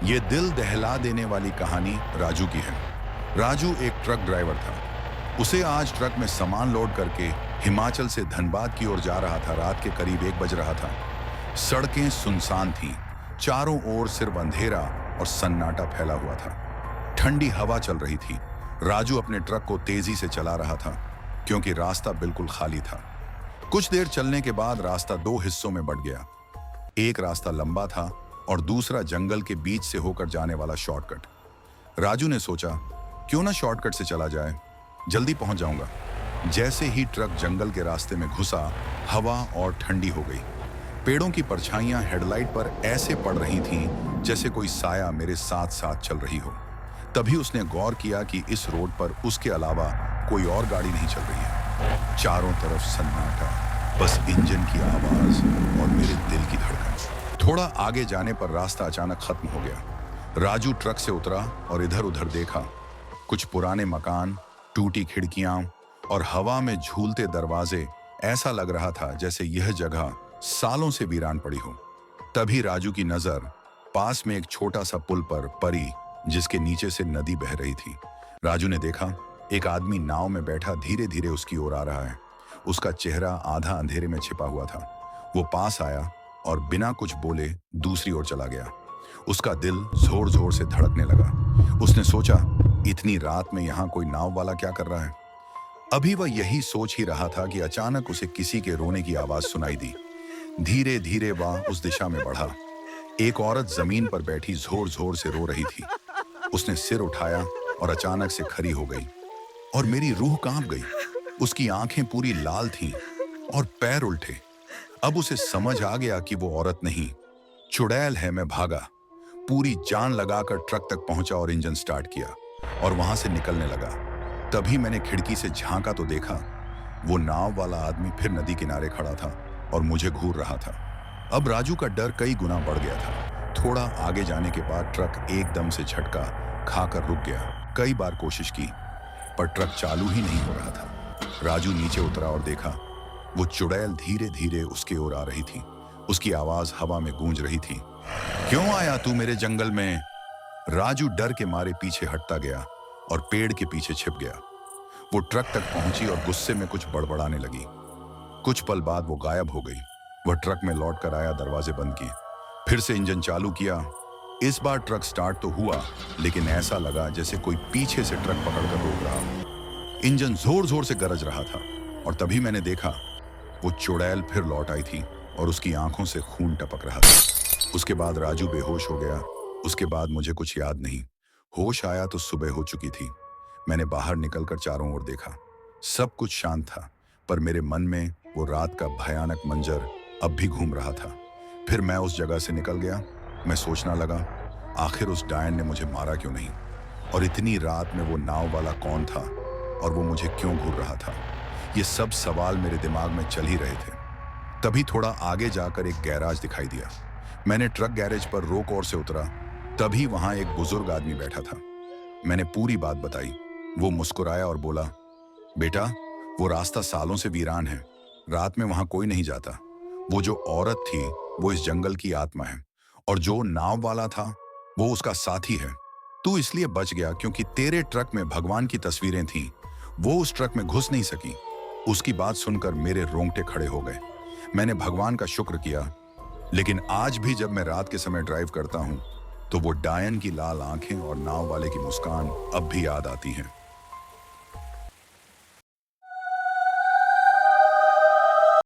ये दिल दहला देने वाली कहानी राजू की है। राजू एक ट्रक ड्राइवर था। उसे आज ट्रक में सामान लोड करके हिमाचल से धनबाद की ओर जा रहा था। रात के करीब 1 बज रहा था। सड़कें सुनसान थीं। चारों ओर सिर्फ अंधेरा और सन्नाटा फैला हुआ था। ठंडी हवा चल रही थी। राजू अपने ट्रक को तेजी से चला रहा था क्योंकि रास्ता बिल्कुल खाली था। कुछ देर चलने के बाद रास्ता 2 हिस्सों में बंट गया। एक रास्ता लंबा था और दूसरा जंगल के बीच से होकर जाने वाला शॉर्टकट। राजू ने सोचा, क्यों ना शॉर्टकट से चला जाए, जल्दी पहुंच जाऊंगा। जैसे ही ट्रक जंगल के रास्ते में घुसा, हवा और ठंडी हो गई। पेड़ों की परछाइयां हेडलाइट पर ऐसे पड़ रही थीं जैसे कोई साया मेरे साथ साथ चल रही हो। तभी उसने गौर किया कि इस रोड पर उसके अलावा कोई और गाड़ी नहीं चल रही है। चारों तरफ सन्नाटा, बस इंजन की आवाज और मेरे दिल की धड़कन। थोड़ा आगे जाने पर रास्ता अचानक खत्म हो गया। राजू ट्रक से उतरा और इधर उधर देखा। कुछ पुराने मकान, टूटी खिड़कियां और हवा में झूलते दरवाजे। ऐसा लग रहा था जैसे यह जगह सालों से वीरान पड़ी हो। तभी राजू की नजर पास में एक छोटा सा पुल पर पड़ी जिसके नीचे से नदी बह रही थी। राजू ने देखा, एक आदमी नाव में बैठा धीरे धीरे उसकी ओर आ रहा है। उसका चेहरा आधा अंधेरे में छिपा हुआ था। वो पास आया और बिना कुछ बोले दूसरी ओर चला गया। उसका दिल जोर जोर से धड़कने लगा। उसने सोचा, इतनी रात में यहाँ कोई नाव वाला क्या कर रहा है। अभी वह यही सोच ही रहा था कि अचानक उसे किसी के रोने की आवाज सुनाई दी। धीरे धीरे वह उस दिशा में बढ़ा। एक औरत जमीन पर बैठी जोर जोर से रो रही थी। उसने सिर उठाया और अचानक से खड़ी हो गई और मेरी रूह कांप गई। उसकी आंखें पूरी लाल थीं और पैर उल्टे। अब उसे समझ आ गया कि वो औरत नहीं, चुड़ैल है। मैं भागा, पूरी जान लगाकर ट्रक तक पहुंचा और इंजन स्टार्ट किया और वहां से निकलने लगा। तभी मैंने खिड़की से झांका तो देखा, वो नाव वाला आदमी फिर नदी किनारे खड़ा था और मुझे घूर रहा था। अब राजू का डर कई गुना बढ़ गया था। थोड़ा आगे जाने के बाद ट्रक एकदम से झटका खाकर रुक गया। कई बार कोशिश की पर ट्रक चालू ही नहीं हो रहा था। राजू नीचे उतरा और देखा, वो चुड़ैल धीरे धीरे उसकी ओर आ रही थी। उसकी आवाज हवा में गूंज रही थी, क्यों आया तू मेरे जंगल में। राजू डर के मारे पीछे हटता गया और पेड़ के पीछे छिप गया। वो ट्रक तक पहुंची और गुस्से में कुछ बड़बड़ाने लगी। कुछ पल बाद वो गायब हो गई। वह ट्रक में लौट कर आया, दरवाजे बंद किए, फिर से इंजन चालू किया। इस बार ट्रक स्टार्ट तो हुआ, लेकिन ऐसा लगा जैसे कोई पीछे से ट्रक पकड़कर रोक रहा हो। इंजन जोर जोर से गरज रहा था और तभी मैंने देखा, वो चुड़ैल फिर लौट आई थी और उसकी आंखों से खून टपक रहा था। उसके बाद राजू बेहोश हो गया। उसके बाद मुझे कुछ याद नहीं। होश आया तो सुबह हो चुकी थी। मैंने बाहर निकलकर चारों ओर देखा। सब कुछ शांत था, पर मेरे मन में वो रात का भयानक मंजर अब भी घूम रहा था। फिर मैं उस जगह से निकल गया। मैं सोचना लगा, आखिर उस डायन ने मुझे मारा क्यों नहीं, और इतनी रात में वो नाव वाला कौन था और वो मुझे क्यों घूर रहा था। ये सब सवाल मेरे दिमाग में चल ही रहे थे। तभी थोड़ा आगे जाकर एक गैराज दिखाई दिया। मैंने ट्रक गैरेज पर रोक और से उतरा। तभी वहां एक बुजुर्ग आदमी बैठा था। मैंने पूरी बात बताई। वो मुस्कुराया और बोला, बेटा, वो रास्ता सालों से वीरान है। रात में वहां कोई नहीं जाता। वो जो औरत थी वो इस जंगल की आत्मा है, और जो नाव वाला था वो उसका साथी है। तू इसलिए बच गया क्योंकि तेरे ट्रक में भगवान की तस्वीरें थीं। वो उस ट्रक में घुस नहीं सकी। उसकी बात सुनकर मेरे रोंगटे खड़े हो गए। मैंने भगवान का शुक्र किया, लेकिन आज भी जब मैं रात के समय ड्राइव करता हूं तो वो डायन की लाल आंखें और नाव वाले की मुस्कान अब भी याद आती हैं।